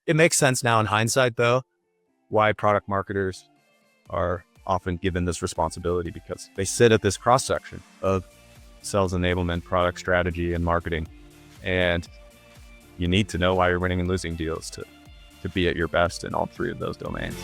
It makes sense now in hindsight, though, why product marketers are often given this responsibility, because they sit at this cross section of sales enablement, product strategy, and marketing. And you need to know why you're winning and losing deals to be at your best in all three of those domains.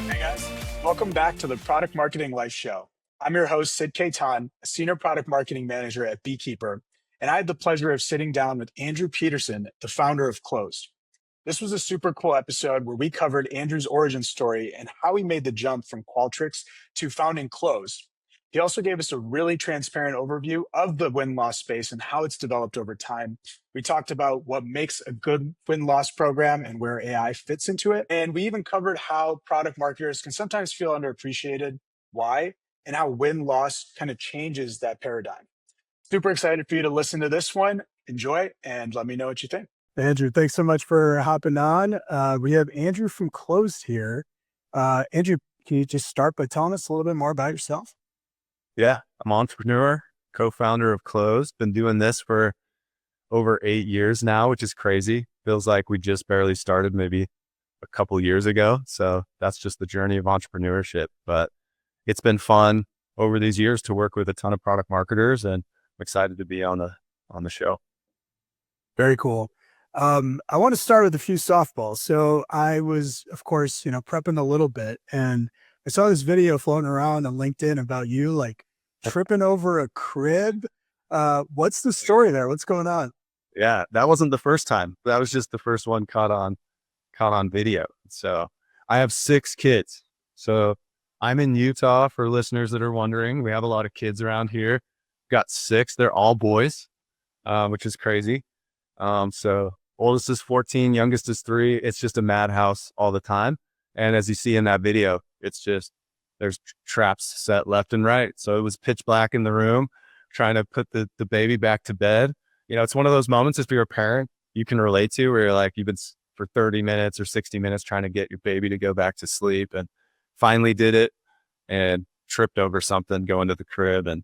Hey guys, welcome back to the Product Marketing Life Show. I'm your host, Sid Kaitan, a Senior Product Marketing Manager at Beekeeper, and I had the pleasure of sitting down with Andrew Peterson, the founder of Clozd. This was a super cool episode where we covered Andrew's origin story and how he made the jump from Qualtrics to founding Clozd. He also gave us a really transparent overview of the win-loss space and how it's developed over time. We talked about what makes a good win-loss program and where AI fits into it. And we even covered how product marketers can sometimes feel underappreciated, why, and how win-loss kind of changes that paradigm. Super excited for you to listen to this one. Enjoy and let me know what you think. Andrew, thanks so much for hopping on. We have Andrew from Clozd here. Andrew, can you just start by telling us a little bit more about yourself? Yeah, I'm an entrepreneur, co-founder of Clozd. Been doing this for over 8 years now, which is crazy. Feels like we just barely started maybe a couple years ago. So that's just the journey of entrepreneurship. But it's been fun over these years to work with a ton of product marketers, and I'm excited to be on the show. Very cool. I want to start with a few softballs. So I was, of course, prepping a little bit, and I saw this video floating around on LinkedIn about you like tripping over a crib. What's the story there? What's going on? Yeah, that wasn't the first time. That was just the first one caught on video. So I have 6 kids. So I'm in Utah, for listeners that are wondering. We have a lot of kids around here. Got 6. They're all boys, which is crazy. So oldest is 14, youngest is 3. It's just a madhouse all the time. And as you see in that video, it's just, there's traps set left and right. So it was pitch black in the room, trying to put the baby back to bed. It's one of those moments, if you're a parent, you can relate to, where you're like, you've been for 30 minutes or 60 minutes trying to get your baby to go back to sleep, and finally did it and tripped over something going to the crib, and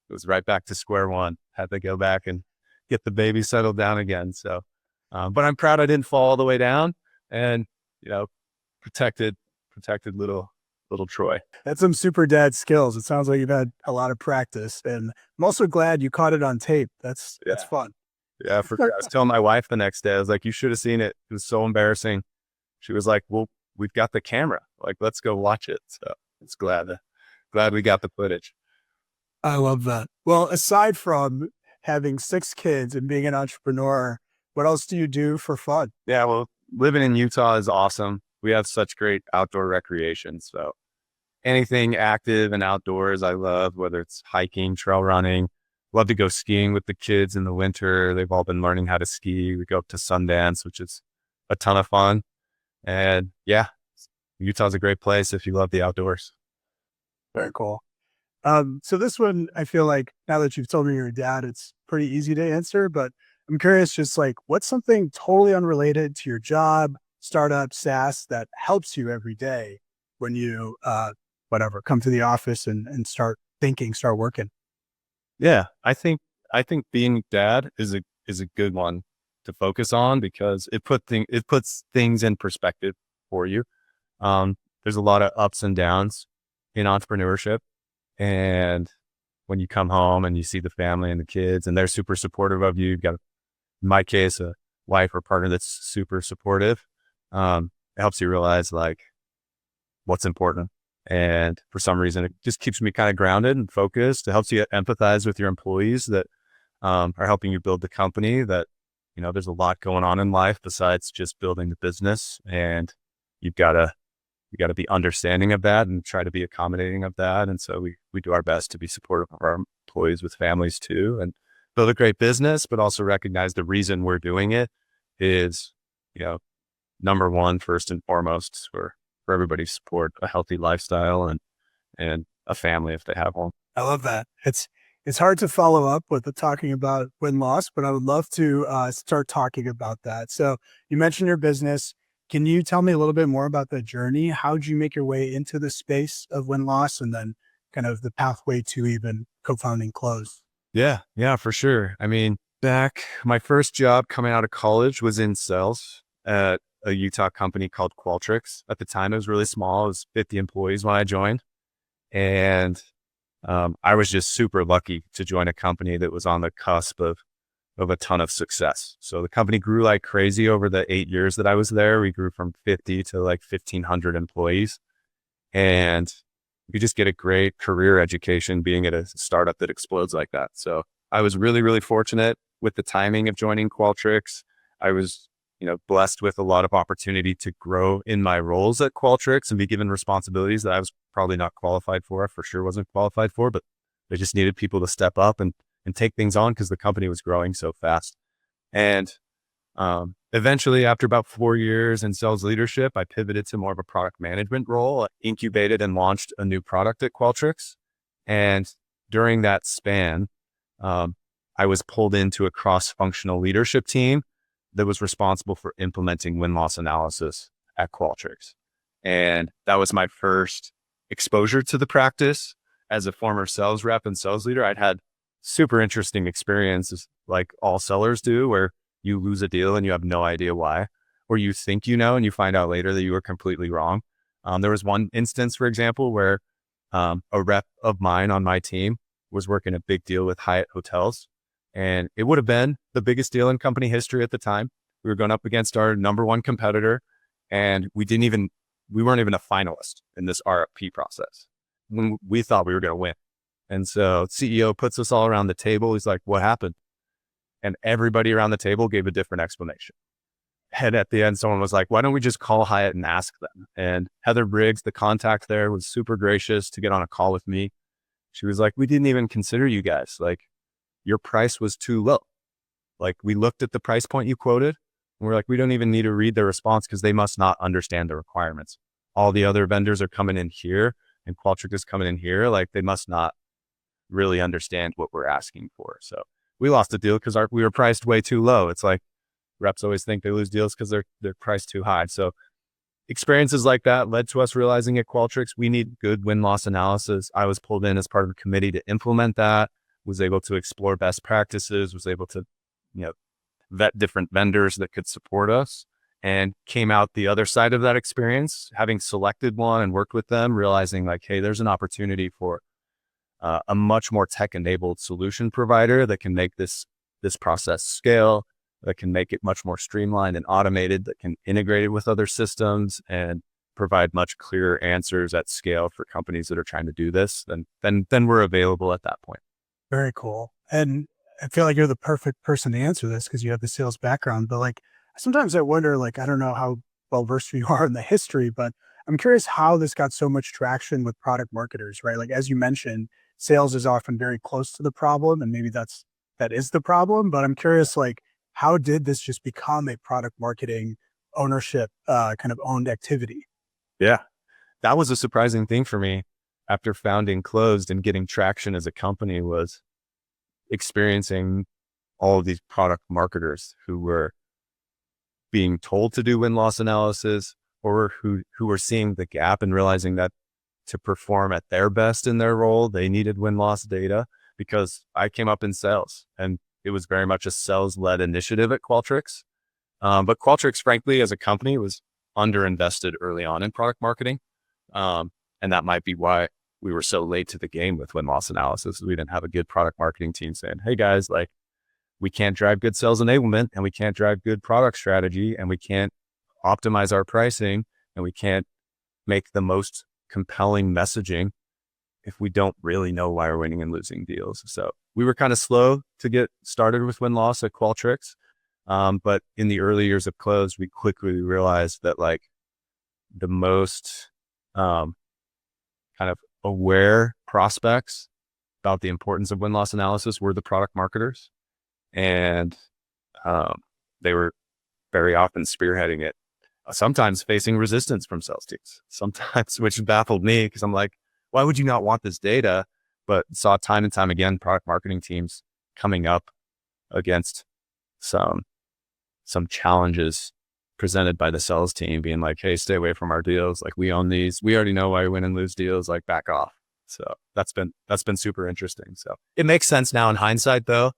it was right back to square one. Had to go back and get the baby settled down again. So, but I'm proud I didn't fall all the way down, and, protected little Troy. That's some super dad skills. It sounds like you've had a lot of practice, and I'm also glad you caught it on tape. That's fun. Yeah. I was telling my wife the next day, I was like, you should have seen it. It was so embarrassing. She was like, well, we've got the camera. Like, let's go watch it. So it's glad we got the footage. I love that. Well, aside from having 6 kids and being an entrepreneur, what else do you do for fun? Yeah, well, living in Utah is awesome. We have such great outdoor recreation. So anything active and outdoors, I love, whether it's hiking, trail running. Love to go skiing with the kids in the winter. They've all been learning how to ski. We go up to Sundance, which is a ton of fun. And yeah, Utah's a great place if you love the outdoors. Very cool. So this one, I feel like now that you've told me you're a dad, it's pretty easy to answer, but I'm curious, just like, what's something totally unrelated to your job, startup, SaaS, that helps you every day when you, come to the office and start working? Yeah, I think being dad is a good one to focus on, because it puts things in perspective for you. There's a lot of ups and downs in entrepreneurship, and when you come home and you see the family and the kids, and they're super supportive of you, you've got, in my case, a wife or partner that's super supportive. It helps you realize like what's important. And for some reason, it just keeps me kind of grounded and focused. It helps you empathize with your employees that are helping you build the company. That, there's a lot going on in life besides just building the business, and you've got to be understanding of that and try to be accommodating of that. And so we do our best to be supportive of our employees with families too, and build a great business, but also recognize the reason we're doing it is, number one, first and foremost, for everybody to support a healthy lifestyle and a family if they have one. I love that. It's hard to follow up with the talking about win-loss, but I would love to start talking about that. So you mentioned your business. Can you tell me a little bit more about the journey? How did you make your way into the space of win-loss, and then kind of the pathway to even co-founding Clozd? Yeah, for sure. I mean, back my first job coming out of college was in sales at a Utah company called Qualtrics. At the time, it was really small. It was 50 employees when I joined. And I was just super lucky to join a company that was on the cusp of a ton of success. So the company grew like crazy over the 8 years that I was there. We grew from 50 to like 1,500 employees. And you just get a great career education being at a startup that explodes like that. So I was really, really fortunate with the timing of joining Qualtrics. I was, blessed with a lot of opportunity to grow in my roles at Qualtrics and be given responsibilities that I was probably not qualified for. I for sure wasn't qualified for, but they just needed people to step up and take things on because the company was growing so fast. And eventually, after about 4 years in sales leadership, I pivoted to more of a product management role, incubated and launched a new product at Qualtrics. And during that span, I was pulled into a cross-functional leadership team that was responsible for implementing win-loss analysis at Qualtrics. And that was my first exposure to the practice. As a former sales rep and sales leader, I'd had super interesting experiences like all sellers do, where you lose a deal and you have no idea why, or you think and you find out later that you were completely wrong. There was one instance, for example, where a rep of mine on my team was working a big deal with Hyatt Hotels, and it would have been the biggest deal in company history at the time. We were going up against our number one competitor, and we weren't even a finalist in this RFP process when we thought we were going to win. And so CEO puts us all around the table. He's like, "What happened?" And everybody around the table gave a different explanation. And at the end, someone was like, "Why don't we just call Hyatt and ask them?" And Heather Briggs, the contact there, was super gracious to get on a call with me. She was like, "We didn't even consider you guys. Like, your price was too low. Like, we looked at the price point you quoted, and we're like, we don't even need to read their response because they must not understand the requirements. All the other vendors are coming in here, and Qualtrics is coming in here. Like, they must not really understand what we're asking for." So we lost the deal because we were priced way too low. It's like reps always think they lose deals because they're priced too high. So experiences like that led to us realizing at Qualtrics, we need good win-loss analysis. I was pulled in as part of a committee to implement that, was able to explore best practices, was able to, vet different vendors that could support us, and came out the other side of that experience, having selected one and worked with them, realizing like, hey, there's an opportunity for a much more tech-enabled solution provider that can make this process scale, that can make it much more streamlined and automated, that can integrate it with other systems and provide much clearer answers at scale for companies that are trying to do this. Then we're available at that point. Very cool. And I feel like you're the perfect person to answer this because you have the sales background. But like, sometimes I wonder, like, I don't know how well versed you are in the history, but I'm curious how this got so much traction with product marketers, right? Like, as you mentioned, sales is often very close to the problem, and maybe that is the problem. But I'm curious, like, how did this just become a product marketing ownership kind of owned activity? Yeah, that was a surprising thing for me after founding Clozd and getting traction as a company, was experiencing all of these product marketers who were being told to do win-loss analysis, or who were seeing the gap and realizing that to perform at their best in their role, they needed win-loss data. Because I came up in sales and it was very much a sales-led initiative at Qualtrics. But Qualtrics, frankly, as a company, was underinvested early on in product marketing. And that might be why we were so late to the game with win-loss analysis. We didn't have a good product marketing team saying, "Hey guys, like, we can't drive good sales enablement, and we can't drive good product strategy, and we can't optimize our pricing, and we can't make the most compelling messaging if we don't really know why we're winning and losing deals." So we were kind of slow to get started with win-loss at Qualtrics. But in the early years of Clozd, we quickly realized that like the most kind of aware prospects about the importance of win-loss analysis were the product marketers. And they were very often spearheading it, sometimes facing resistance from sales teams, sometimes, which baffled me because I'm like, why would you not want this data? But saw time and time again, product marketing teams coming up against some challenges presented by the sales team being like, "Hey, stay away from our deals. Like, we own these. We already know why we win and lose deals. Like, back off." So that's been super interesting. So it makes sense now in hindsight, though,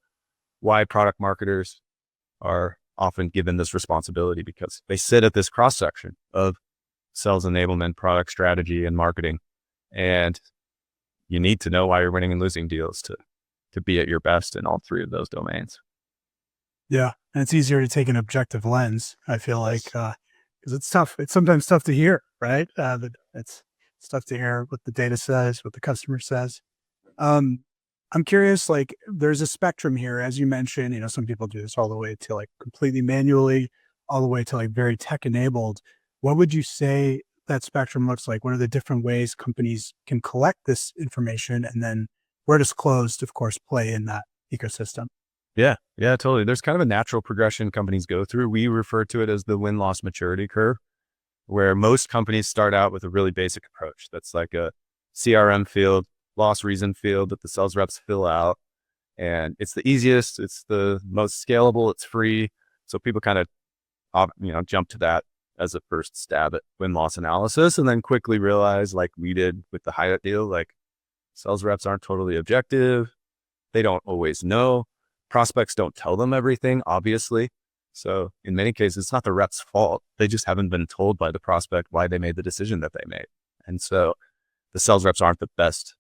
why product marketers are often given this responsibility, because they sit at this cross section of sales enablement, product strategy, and marketing. And you need to know why you're winning and losing deals to be at your best in all three of those domains. Yeah. And it's easier to take an objective lens, I feel like, because it's tough. It's sometimes tough to hear, right? It's tough to hear what the data says, what the customer says. Um, I'm curious, like there's a spectrum here, as you mentioned, some people do this all the way to like completely manually, all the way to like very tech enabled. What would you say that spectrum looks like? What are the different ways companies can collect this information? And then where does Clozd, of course, play in that ecosystem? Yeah, totally. There's kind of a natural progression companies go through. We refer to it as the win-loss maturity curve, where most companies start out with a really basic approach. That's like a CRM field, loss reason field that the sales reps fill out. And it's the easiest, it's the most scalable, it's free. So people kind of, jump to that as a first stab at win-loss analysis, and then quickly realize, like we did with the Hyatt deal, like sales reps aren't totally objective. They don't always know. Prospects don't tell them everything, obviously. So in many cases, it's not the rep's fault. They just haven't been told by the prospect why they made the decision that they made. And so the sales reps aren't the best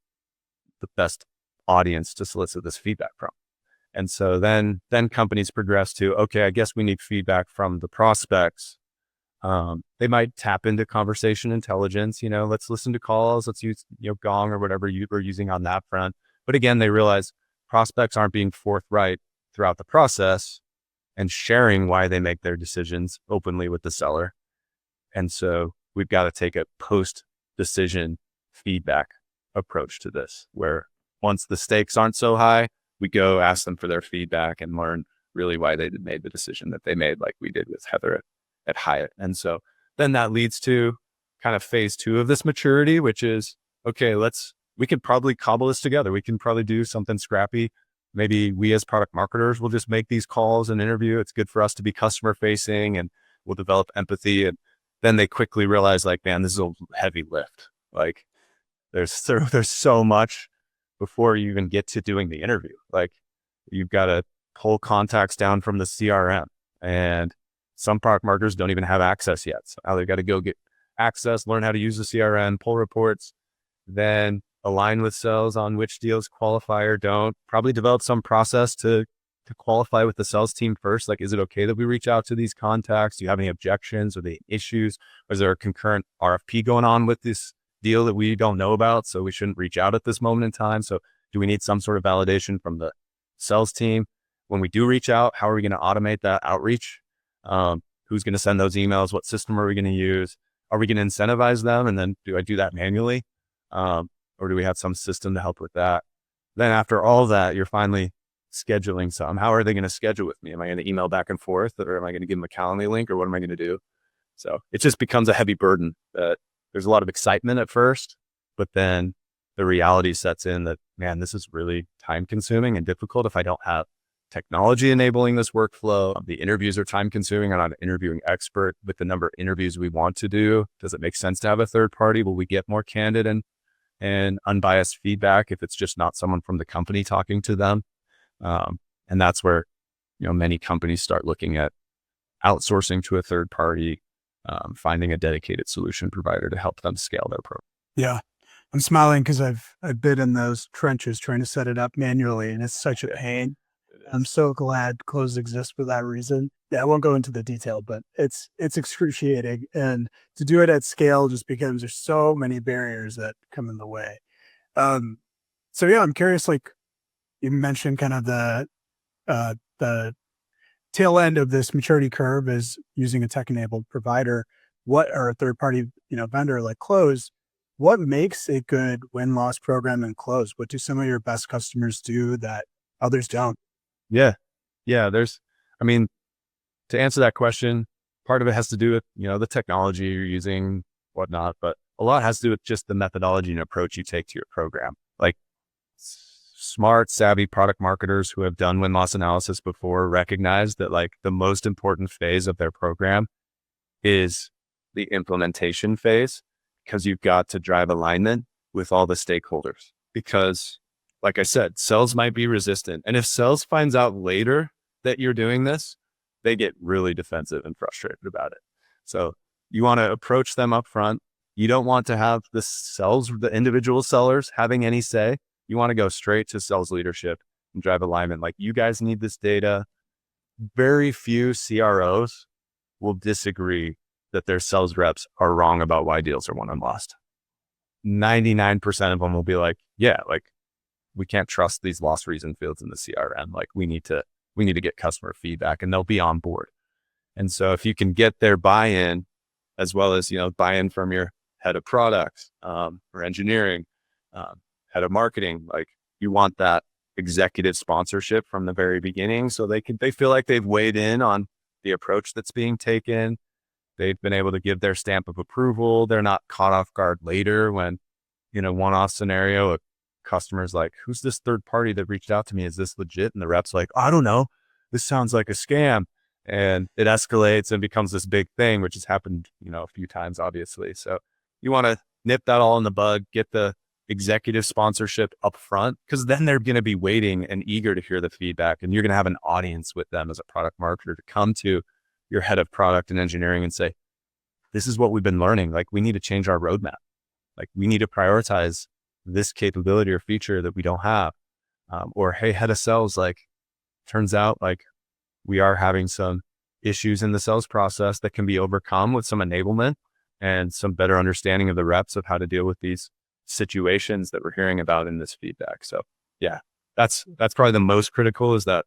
audience to solicit this feedback from. And so then companies progress to, okay, I guess we need feedback from the prospects. They might tap into conversation intelligence, let's listen to calls, let's use, Gong or whatever you were using on that front. But again, they realize prospects aren't being forthright throughout the process and sharing why they make their decisions openly with the seller. And so we've got to take a post-decision feedback approach to this, where once the stakes aren't so high, we go ask them for their feedback and learn really why they made the decision that they made, like we did with Heather at Hyatt. And so then that leads to kind of phase 2 of this maturity, which is, okay, we could probably cobble this together. We can probably do something scrappy. Maybe we as product marketers will just make these calls and interview. It's good for us to be customer facing, and we'll develop empathy. And then they quickly realize, like, man, this is a heavy lift. Like there's so much before you even get to doing the interview. Like you've got to pull contacts down from the CRM, and some product marketers don't even have access yet. So now they've got to go get access, learn how to use the CRM, pull reports, then align with sales on which deals qualify or don't, probably develop some process to qualify with the sales team first. Like, is it okay that we reach out to these contacts? Do you have any objections or the issues? Or is there a concurrent RFP going on with this deal that we don't know about, so we shouldn't reach out at this moment in time? So do we need some sort of validation from the sales team? When we do reach out, how are we going to automate that outreach? Who's going to send those emails? What system are we going to use? Are we going to incentivize them? And then do I do that manually? Or do we have some system to help with that? Then after all that, you're finally scheduling some. How are they going to schedule with me? Am I going to email back and forth, or am I going to give them a Calendly link, or what am I going to do? So it just becomes a heavy burden. There's a lot of excitement at first, but then the reality sets in that, man, this is really time consuming and difficult if I don't have technology enabling this workflow. The interviews are time consuming. I'm not an interviewing expert with the number of interviews we want to do. Does it make sense to have a third party? Will we get more candid and unbiased feedback if it's just not someone from the company talking to them? And that's where, many companies start looking at outsourcing to a third party, finding a dedicated solution provider to help them scale their program. Yeah. I'm smiling because I've been in those trenches trying to set it up manually, and it's such a pain. I'm so glad Clozd exists for that reason. Yeah, I won't go into the detail, but it's excruciating. And to do it at scale just because there's so many barriers that come in the way. So yeah, I'm curious, like you mentioned kind of the tail end of this maturity curve is using a tech-enabled provider, or a third-party, vendor like Clozd. What makes a good win-loss program in Clozd? What do some of your best customers do that others don't? Yeah. To answer that question, part of it has to do with, the technology you're using, whatnot, but a lot has to do with just the methodology and approach you take to your program. Like smart, savvy product marketers who have done win-loss analysis before recognize that, like, the most important phase of their program is the implementation phase, because you've got to drive alignment with all the stakeholders, because like I said, sales might be resistant. And if sales finds out later that you're doing this, they get really defensive and frustrated about it. So you want to approach them up front. You don't want to have the individual sellers having any say. You want to go straight to sales leadership and drive alignment. Like, you guys need this data. Very few CROs will disagree that their sales reps are wrong about why deals are won and lost. 99% of them will be like, yeah, like, we can't trust these loss reason fields in the CRM. Like, we need to get customer feedback, and they'll be on board. And so if you can get their buy-in, as well as, buy-in from your head of products, or engineering, head of marketing, like, you want that executive sponsorship from the very beginning. So they feel like they've weighed in on the approach that's being taken. They've been able to give their stamp of approval. They're not caught off guard later when, one-off scenario, a customer's like, who's this third party that reached out to me? Is this legit? And the rep's like, I don't know. This sounds like a scam. And it escalates and becomes this big thing, which has happened, a few times, obviously. So you want to nip that all in the bud, get the executive sponsorship up front, because then they're going to be waiting and eager to hear the feedback. And you're going to have an audience with them as a product marketer to come to your head of product and engineering and say, this is what we've been learning. Like, we need to change our roadmap. Like, we need to prioritize this capability or feature that we don't have. Or, hey, head of sales, like, turns out like we are having some issues in the sales process that can be overcome with some enablement and some better understanding of the reps of how to deal with these situations that we're hearing about in this feedback. So yeah, that's probably the most critical, is that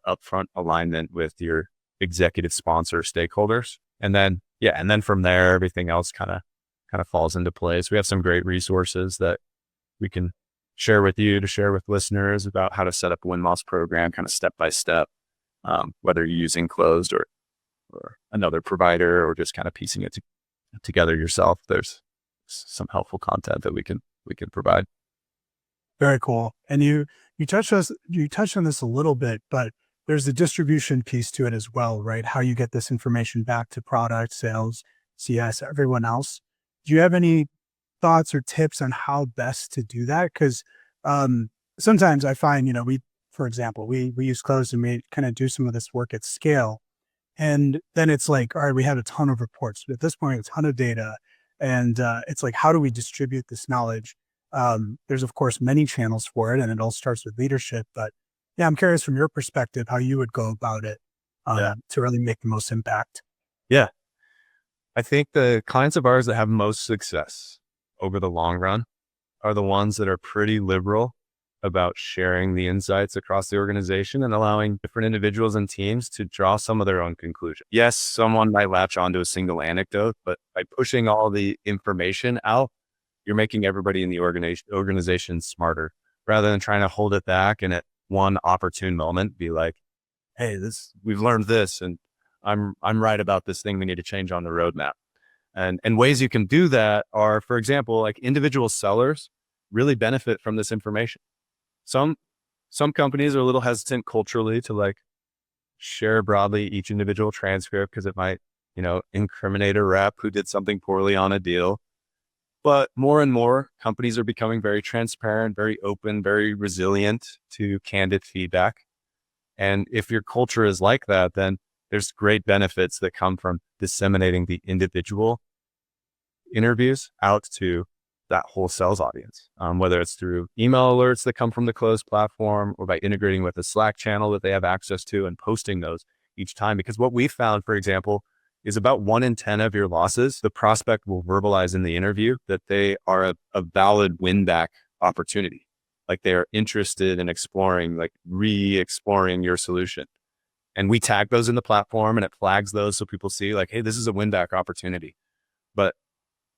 upfront alignment with your executive sponsor stakeholders. And then from there, everything else kind of falls into place. We have some great resources that we can share with you, to share with listeners, about how to set up a win-loss program, kind of step by step, whether you're using Clozd or another provider, or just kind of piecing it together yourself. There's some helpful content that we can provide. Very cool. And you touched on this a little bit, but there's the distribution piece to it as well, right? How you get this information back to product, sales, CS, everyone else. Do you have any thoughts or tips on how best to do that? Because sometimes I find, for example, we use Clozd and we kind of do some of this work at scale. And then it's like, all right, we have a ton of reports. But at this point, a ton of data. And it's like, how do we distribute this knowledge? There's, of course, many channels for it, and it all starts with leadership. But yeah, I'm curious from your perspective, how you would go about it to really make the most impact. Yeah. I think the clients of ours that have most success over the long run are the ones that are pretty liberal about sharing the insights across the organization and allowing different individuals and teams to draw some of their own conclusions. Yes, someone might latch onto a single anecdote, but by pushing all the information out, you're making everybody in the organization smarter, rather than trying to hold it back and at one opportune moment be like, hey, we've learned this, and I'm right about this thing we need to change on the roadmap. And ways you can do that are, for example, like, individual sellers really benefit from this information. Some companies are a little hesitant culturally to like share broadly each individual transcript, because it might, incriminate a rep who did something poorly on a deal. But more and more companies are becoming very transparent, very open, very resilient to candid feedback. And if your culture is like that, then there's great benefits that come from disseminating the individual interviews out to that whole sales audience, whether it's through email alerts that come from the Clozd platform, or by integrating with a Slack channel that they have access to and posting those each time. Because what we found, for example, is about 1 in 10 of your losses, the prospect will verbalize in the interview that they are a valid win back opportunity. Like, they are interested in exploring, like re-exploring your solution. And we tag those in the platform, and it flags those so people see like, hey, this is a win back opportunity. But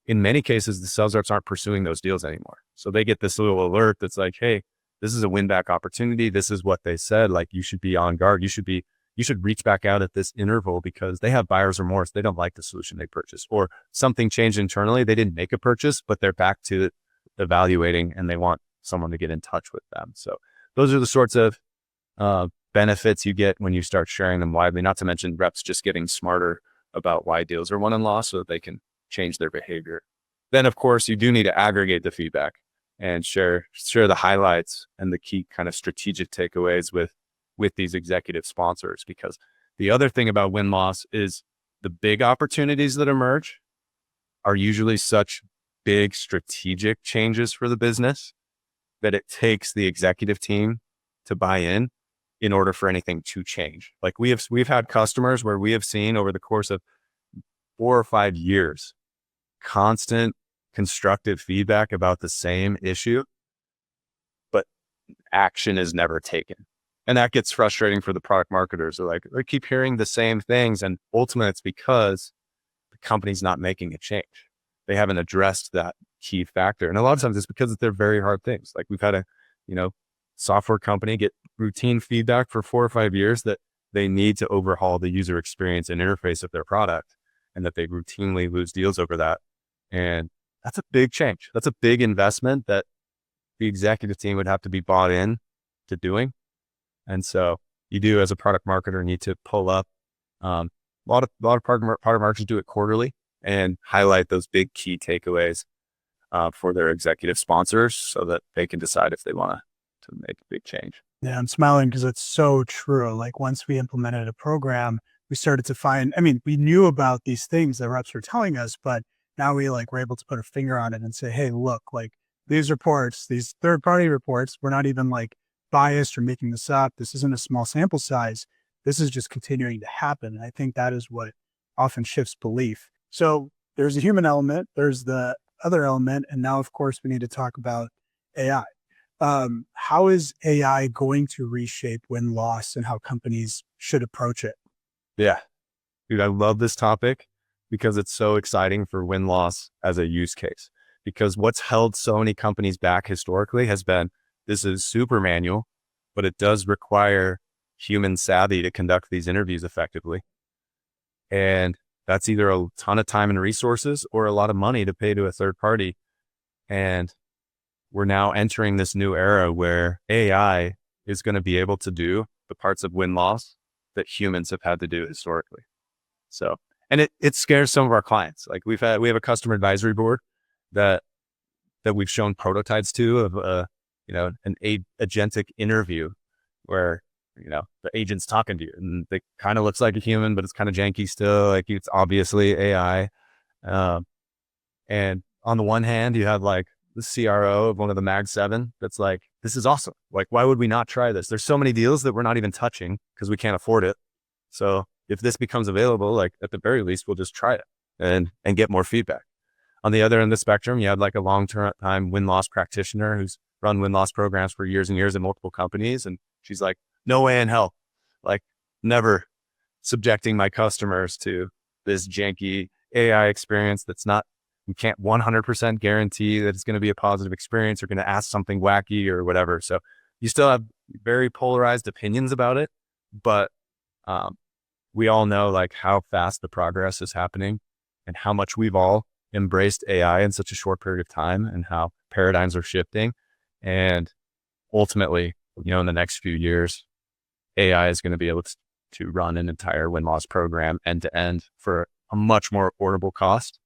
in many cases, the sales reps aren't pursuing those deals anymore. So they get this little alert that's like, hey, this is a win back opportunity. This is what they said. Like, you should be on guard. You should reach back out at this interval, because they have buyer's remorse. They don't like the solution they purchased, or something changed internally. They didn't make a purchase, but they're back to evaluating, and they want someone to get in touch with them. So those are the sorts of benefits you get when you start sharing them widely, not to mention reps just getting smarter about why deals are won and lost so that they can change their behavior. Then, of course, you do need to aggregate the feedback. and share the highlights and the key kind of strategic takeaways with these executive sponsors. Because the other thing about win-loss is the big opportunities that emerge are usually such big strategic changes for the business that it takes the executive team to buy in order for anything to change. Like we've had customers where we have seen over the course of 4 or 5 years, constant constructive feedback about the same issue, but action is never taken. And that gets frustrating for the product marketers. They're like, they keep hearing the same things. And ultimately it's because the company's not making a change. They haven't addressed that key factor. And a lot of times it's because they're very hard things. Like we've had a, software company get routine feedback for 4 or 5 years that they need to overhaul the user experience and interface of their product, and that they routinely lose deals over that. And that's a big change. That's a big investment that the executive team would have to be bought in to doing. And so you do, as a product marketer, need to pull up. A lot of product marketers do it quarterly and highlight those big key takeaways for their executive sponsors so that they can decide if they want to make a big change. Yeah, I'm smiling because it's so true. Like once we implemented a program, we started to find, we knew about these things that reps were telling us, but now we were able to put a finger on it and say, hey, look, these reports, these third-party reports, we're not even biased or making this up. This isn't a small sample size. This is just continuing to happen. And I think that is what often shifts belief. So there's a human element, there's the other element, and now, of course, we need to talk about AI. How is AI going to reshape win-loss and how companies should approach it? Yeah, dude, I love this topic because it's so exciting for win-loss as a use case. Because what's held so many companies back historically has been, this is super manual, but it does require human savvy to conduct these interviews effectively. And that's either a ton of time and resources or a lot of money to pay to a third party. And we're now entering this new era where AI is going to be able to do the parts of win-loss that humans have had to do historically. So, and it scares some of our clients. Like we have a customer advisory board that we've shown prototypes to of an agentic interview where the agent's talking to you and it kind of looks like a human, but it's kind of janky still. Like it's obviously AI. And on the one hand, you have the CRO of one of the Mag 7 that's like, this is awesome. Why would we not try this? There's so many deals that we're not even touching because we can't afford it. So if this becomes available, at the very least, we'll just try it and get more feedback. On the other end of the spectrum, you have a long-term win-loss practitioner who's run win-loss programs for years and years in multiple companies. And she's like, no way in hell, never subjecting my customers to this janky AI experience we can't 100% guarantee that it's going to be a positive experience or going to ask something wacky or whatever. So you still have very polarized opinions about it, but we all know how fast the progress is happening and how much we've all embraced AI in such a short period of time and how paradigms are shifting. And ultimately, in the next few years, AI is going to be able to run an entire win-loss program end to end for a much more affordable cost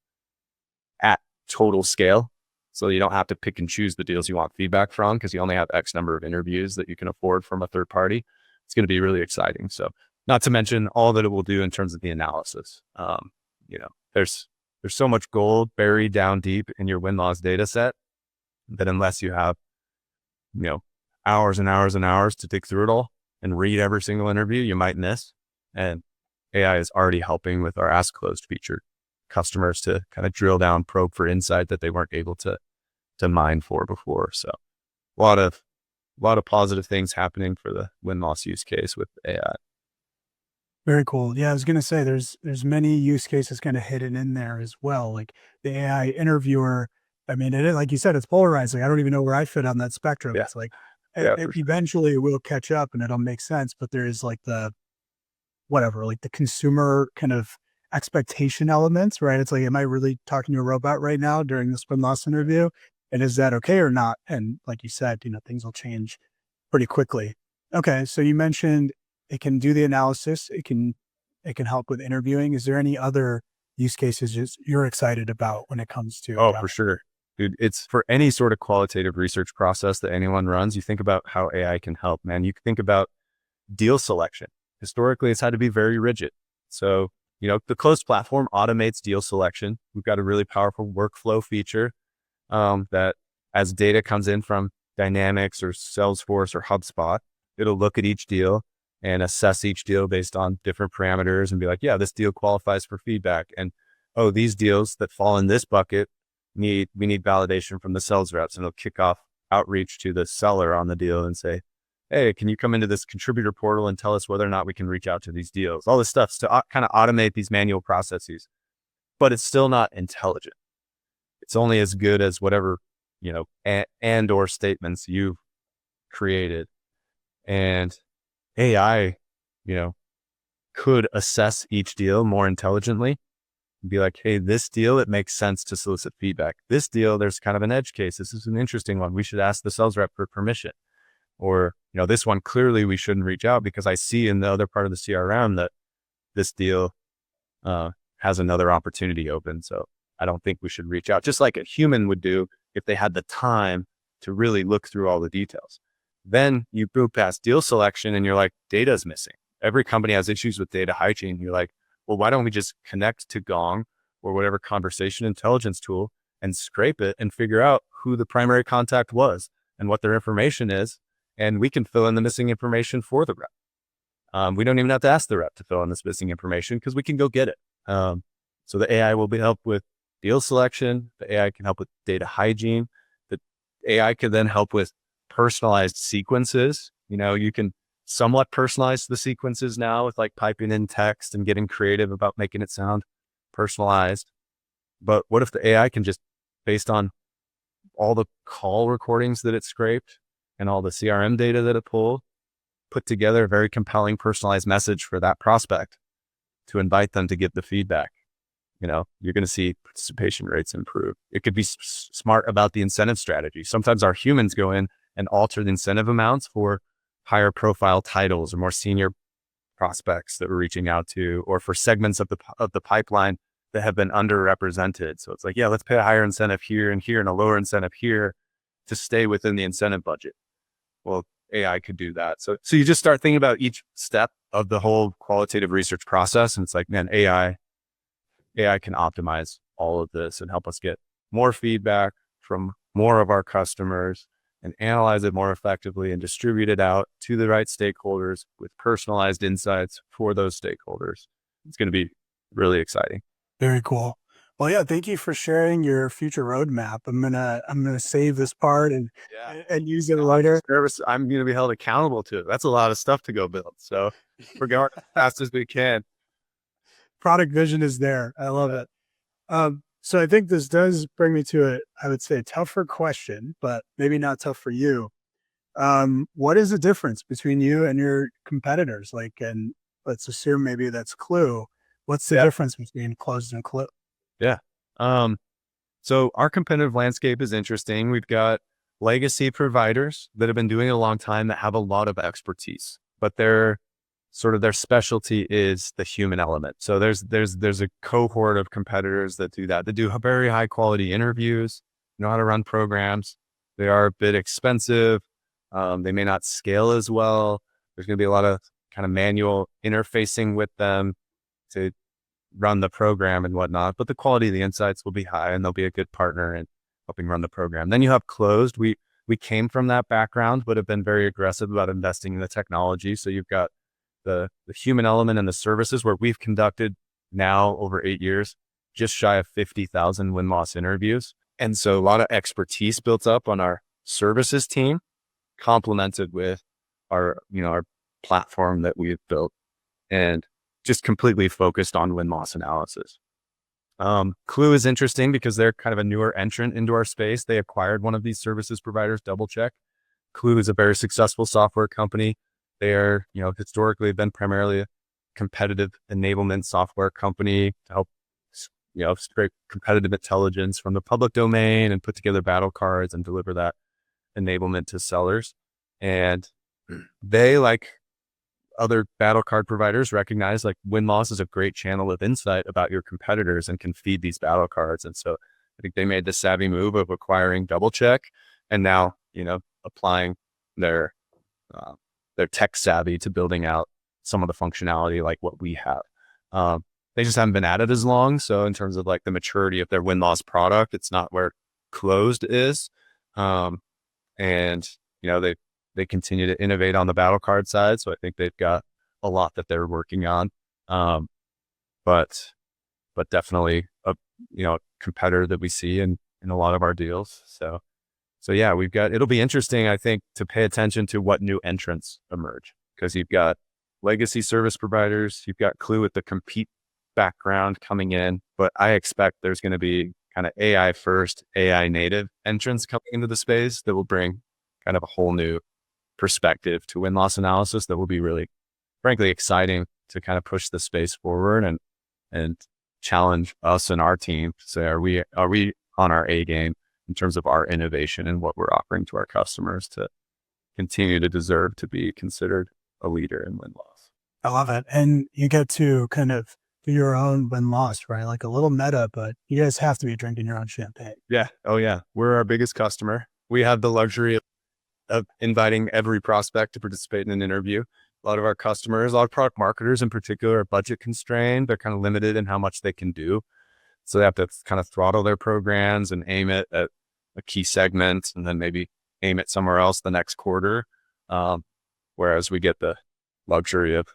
at total scale. So you don't have to pick and choose the deals you want feedback from because you only have X number of interviews that you can afford from a third party. It's going to be really exciting. So not to mention all that it will do in terms of the analysis. There's so much gold buried down deep in your win-loss data set that unless you have, hours and hours and hours to dig through it all and read every single interview, you might miss. And AI is already helping with our Ask Clozd feature customers to kind of drill down, probe for insight that they weren't able to mine for before. So a lot of positive things happening for the win-loss use case with AI. Very cool. Yeah, I was going to say there's many use cases kind of hidden in there as well. Like the AI interviewer, it, like you said, it's polarizing. I don't even know where I fit on that spectrum. Yeah. It's Sure. Eventually it will catch up and it'll make sense, but there is the consumer kind of expectation elements, right? It's am I really talking to a robot right now during this win-loss interview? And is that okay or not? And like you said, things will change pretty quickly. Okay. So you mentioned it can do the analysis. It can help with interviewing. Is there any other use cases you're excited about when it comes to? Oh, for sure. Dude, it's for any sort of qualitative research process that anyone runs. You think about how AI can help, man. You think about deal selection. Historically, it's had to be very rigid. So, the Clozd platform automates deal selection. We've got a really powerful workflow feature that as data comes in from Dynamics or Salesforce or HubSpot, it'll look at each deal and assess each deal based on different parameters and be like, yeah, this deal qualifies for feedback. And, oh, these deals that fall in this bucket we need validation from the sales reps, and it'll kick off outreach to the seller on the deal and say, hey, can you come into this contributor portal and tell us whether or not we can reach out to these deals? All this stuff to kind of automate these manual processes, but it's still not intelligent. It's only as good as whatever, and or statements you've created. And AI, could assess each deal more intelligently and be like, hey, this deal, it makes sense to solicit feedback. This deal, there's kind of an edge case. This is an interesting one. We should ask the sales rep for permission. Or, this one, clearly we shouldn't reach out because I see in the other part of the CRM that this deal has another opportunity open. So I don't think we should reach out, just like a human would do if they had the time to really look through all the details. Then you move past deal selection and you're like, data's missing. Every company has issues with data hygiene. You're like, well, why don't we just connect to Gong or whatever conversation intelligence tool and scrape it and figure out who the primary contact was and what their information is. And we can fill in the missing information for the rep. We don't even have to ask the rep to fill in this missing information because we can go get it. So the AI will be help with deal selection. The AI can help with data hygiene. The AI can then help with personalized sequences. You can somewhat personalize the sequences now with like piping in text and getting creative about making it sound personalized. But what if the AI can just, based on all the call recordings that it scraped and all the CRM data that it pulled, put together a very compelling personalized message for that prospect to invite them to give the feedback? You're going to see participation rates improve. It could be smart about the incentive strategy. Sometimes our humans go in and alter the incentive amounts for higher profile titles or more senior prospects that we're reaching out to, or for segments of the pipeline that have been underrepresented. So it's like, yeah, let's pay a higher incentive here and here and a lower incentive here to stay within the incentive budget. Well, AI could do that. So you just start thinking about each step of the whole qualitative research process. And it's like, man, AI can optimize all of this and help us get more feedback from more of our customers and analyze it more effectively and distribute it out to the right stakeholders with personalized insights for those stakeholders. It's going to be really exciting. Very cool. Well, yeah, thank you for sharing your future roadmap. I'm gonna save this part and use it later. I'm going to be held accountable to it. That's a lot of stuff to go build. So we're going as fast as we can. Product vision is there. I love it. So I think this does bring me to I would say a tougher question, but maybe not tough for you. What is the difference between you and your competitors? And let's assume maybe that's Clue. What's the difference between Clozd and Clue? Yeah. So our competitive landscape is interesting. We've got legacy providers that have been doing it a long time that have a lot of expertise, but their specialty is the human element. So there's a cohort of competitors that do that. They do very high quality interviews, know how to run programs. They are a bit expensive. They may not scale as well. There's going to be a lot of kind of manual interfacing with them to run the program and whatnot, but the quality of the insights will be high and they'll be a good partner in helping run the program. Then you have Clozd. We came from that background, but have been very aggressive about investing in the technology. So you've got the human element and the services, where we've conducted now over 8 years, just shy of 50,000 win-loss interviews. And so a lot of expertise built up on our services team, complemented with our platform that we've built and just completely focused on win-loss analysis. Clue is interesting because they're kind of a newer entrant into our space. They acquired one of these services providers, DoubleCheck. Clue is a very successful software company. They are, historically been primarily a competitive enablement software company to help, scrape competitive intelligence from the public domain and put together battle cards and deliver that enablement to sellers. And they, like other battle card providers, recognize like win-loss is a great channel of insight about your competitors and can feed these battle cards. And so think they made the savvy move of acquiring DoubleCheck and now, applying their tech savvy to building out some of the functionality like what we have. They just haven't been at it as long. So in terms of like the maturity of their win-loss product, it's not where Clozd is. And they continue to innovate on the battle card side. So I think they've got a lot that they're working on. But definitely a competitor that we see in a lot of our deals. So yeah, it'll be interesting, I think, to pay attention to what new entrants emerge, because you've got legacy service providers, you've got Clue with the compete background coming in, but I expect there's going to be kind of AI first, AI native entrants coming into the space that will bring kind of a whole new perspective to win-loss analysis that will be really, frankly, exciting to kind of push the space forward and challenge us and our team to say, are we on our A game in terms of our innovation and what we're offering to our customers to continue to deserve to be considered a leader in win-loss. I love it. And you get to kind of do your own win-loss, right? Like a little meta, but you guys have to be drinking your own champagne. Yeah. Oh yeah. We're our biggest customer. We have the luxury of inviting every prospect to participate in an interview. A lot of our customers, a lot of product marketers in particular, are budget constrained. They're kind of limited in how much they can do. So they have to kind of throttle their programs and aim it at a key segment and then maybe aim it somewhere else the next quarter. Whereas we get the luxury of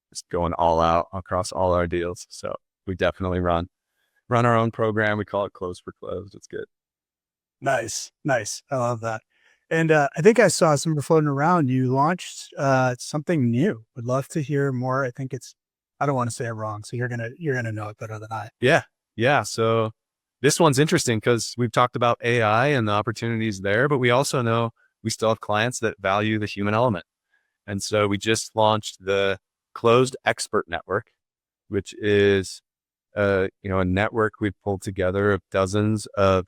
just going all out across all our deals. So we definitely run our own program. We call it Close for Closed. It's good. Nice. I love that. And I think I saw somewhere floating around. You launched something new. Would love to hear more. I think I don't want to say it wrong, so you're gonna know it better than I. Yeah. So this one's interesting because we've talked about AI and the opportunities there, but we also know we still have clients that value the human element. And so we just launched the Clozd Expert Network, which is a network we've pulled together of dozens of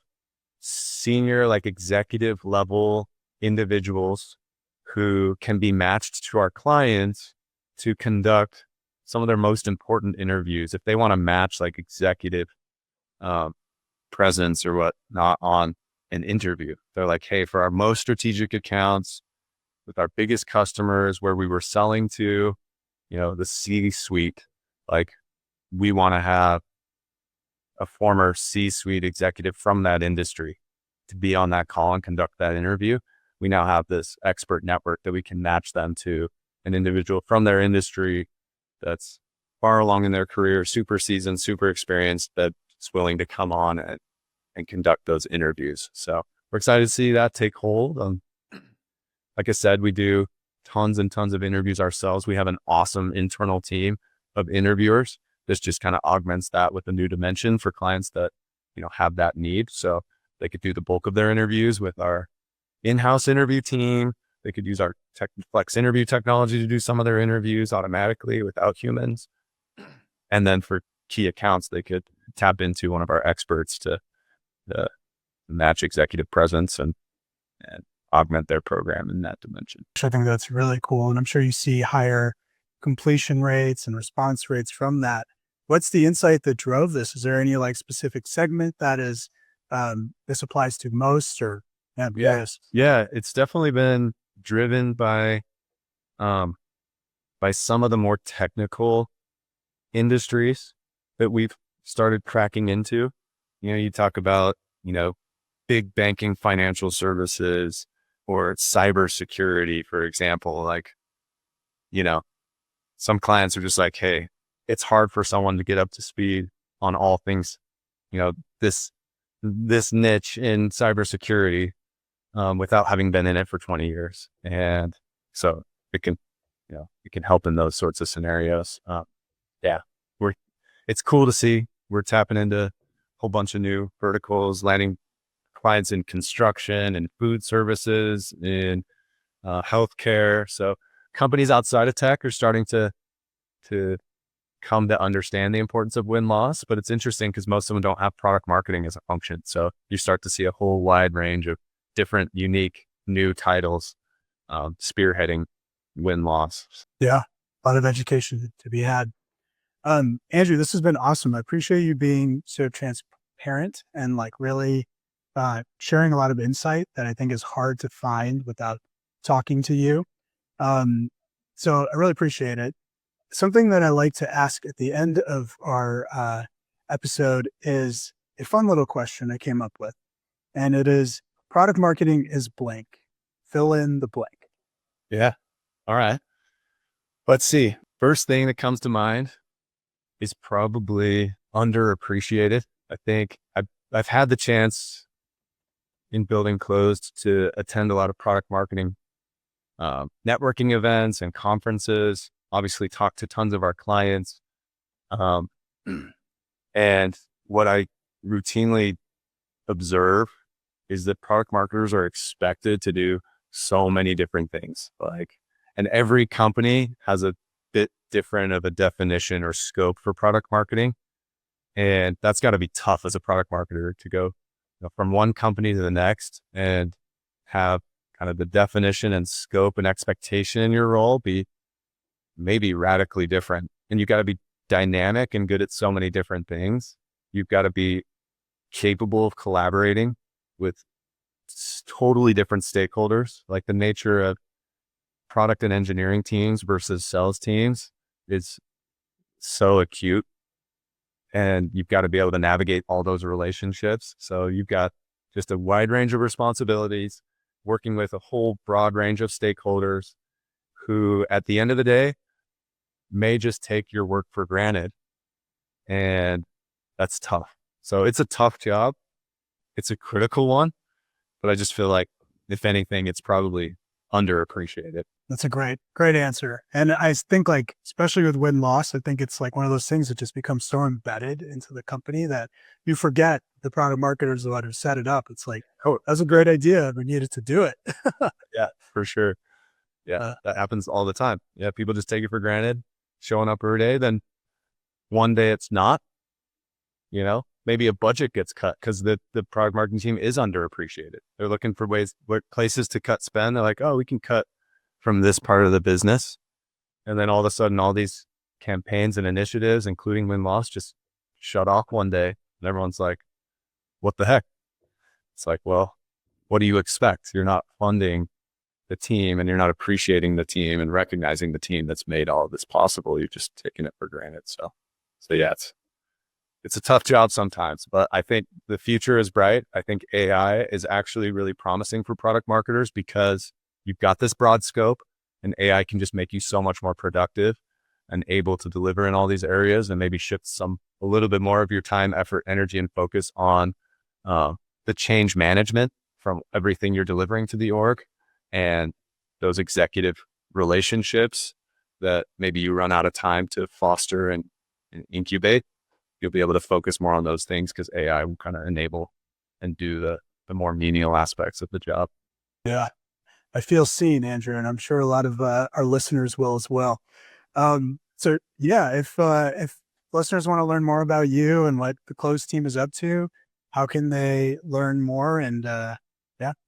senior, like executive level individuals who can be matched to our clients to conduct some of their most important interviews. If they want to match like executive presence or whatnot on an interview, they're like, hey, for our most strategic accounts with our biggest customers where we were selling to, the C-suite, like we want to have a former C-suite executive from that industry to be on that call and conduct that interview. We now have this expert network that we can match them to an individual from their industry that's far along in their career, super seasoned, super experienced, that's willing to come on and conduct those interviews. So we're excited to see that take hold. Like I said, we do tons and tons of interviews ourselves. We have an awesome internal team of interviewers. This just kind of augments that with a new dimension for clients that, have that need. So they could do the bulk of their interviews with our in-house interview team. They could use our Flex interview technology to do some of their interviews automatically without humans. And then for key accounts, they could tap into one of our experts to match executive presence and augment their program in that dimension. I think that's really cool. And I'm sure you see higher completion rates and response rates from that. What's the insight that drove this? Is there any like specific segment that is this applies to most or? Yes. Yeah, it's definitely been driven by some of the more technical industries that we've started cracking into. You talk about, big banking, financial services, or cybersecurity, for example. Like, some clients are just like, hey, it's hard for someone to get up to speed on all things, this niche in cybersecurity without having been in it for 20 years. And so it can help in those sorts of scenarios. It's cool to see. We're tapping into a whole bunch of new verticals, landing clients in construction and food services, in healthcare. So companies outside of tech are starting to come to understand the importance of win-loss, but it's interesting because most of them don't have product marketing as a function. So you start to see a whole wide range of different, unique, new titles spearheading win-loss. Yeah, a lot of education to be had. Andrew, this has been awesome. I appreciate you being so transparent transparent and like really sharing a lot of insight that I think is hard to find without talking to you. So I really appreciate it. Something that I like to ask at the end of our episode is a fun little question I came up with. And it is, product marketing is blank. Fill in the blank. Yeah. All right. Let's see. First thing that comes to mind is probably underappreciated. I think I've had the chance in building Clozd to attend a lot of product marketing networking events and conferences, obviously talk to tons of our clients. And what I routinely observe is that product marketers are expected to do so many different things. And every company has a bit different of a definition or scope for product marketing. And that's got to be tough as a product marketer to go from one company to the next and have kind of the definition and scope and expectation in your role be maybe radically different. And you've got to be dynamic and good at so many different things. You've got to be capable of collaborating with totally different stakeholders. Like the nature of product and engineering teams versus sales teams is so acute. And you've got to be able to navigate all those relationships. So you've got just a wide range of responsibilities, working with a whole broad range of stakeholders who at the end of the day may just take your work for granted. And that's tough. So it's a tough job. It's a critical one, but I just feel like if anything, it's probably underappreciated. That's a great answer. And I think like, especially with win-loss, I think it's like one of those things that just becomes so embedded into the company that you forget the product marketers that have set it up. It's like, oh, that's a great idea. We needed to do it. Yeah, for sure. Yeah, that happens all the time. Yeah, people just take it for granted, showing up every day. Then one day it's not, maybe a budget gets cut because the product marketing team is underappreciated. They're looking for places to cut spend. They're like, oh, we can cut from this part of the business. And then all of a sudden, all these campaigns and initiatives, including win-loss, just shut off one day. And everyone's like, what the heck? It's like, well, what do you expect? You're not funding the team and you're not appreciating the team and recognizing the team that's made all of this possible. You're just taking it for granted. So yeah, it's a tough job sometimes, but I think the future is bright. I think AI is actually really promising for product marketers because you've got this broad scope and AI can just make you so much more productive and able to deliver in all these areas and maybe shift a little bit more of your time, effort, energy, and focus on the change management from everything you're delivering to the org and those executive relationships that maybe you run out of time to foster and incubate. You'll be able to focus more on those things because AI will kind of enable and do the more menial aspects of the job. Yeah. I feel seen, Andrew, and I'm sure a lot of our listeners will as well. So yeah, if listeners want to learn more about you and what the Clozd team is up to, how can they learn more and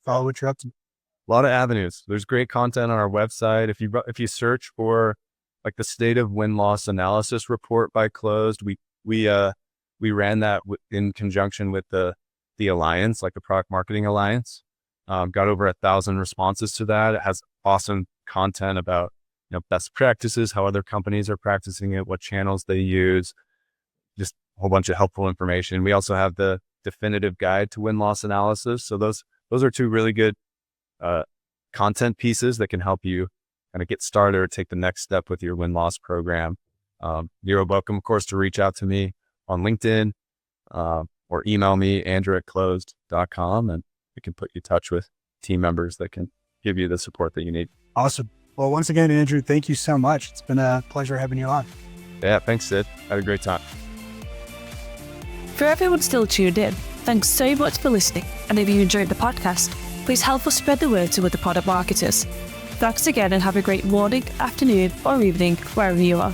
follow what you're up to? A lot of avenues. There's great content on our website. If you search for like the State of Win-Loss Analysis report by Clozd, we ran that in conjunction with the Alliance, like the Product Marketing Alliance. Got over 1,000 responses to that. It has awesome content about best practices, how other companies are practicing it, what channels they use, just a whole bunch of helpful information. We also have the definitive guide to win-loss analysis. So those are two really good content pieces that can help you kind of get started or take the next step with your win-loss program. You're welcome, of course, to reach out to me on LinkedIn or email me, andrew@clozd.com, and we can put you in touch with team members that can give you the support that you need. Awesome. Well, once again, Andrew, thank you so much. It's been a pleasure having you on. Yeah, thanks, Sid. Had a great time. For everyone still tuned in, thanks so much for listening. And if you enjoyed the podcast, please help us spread the word to other product marketers. Thanks again and have a great morning, afternoon, or evening, wherever you are.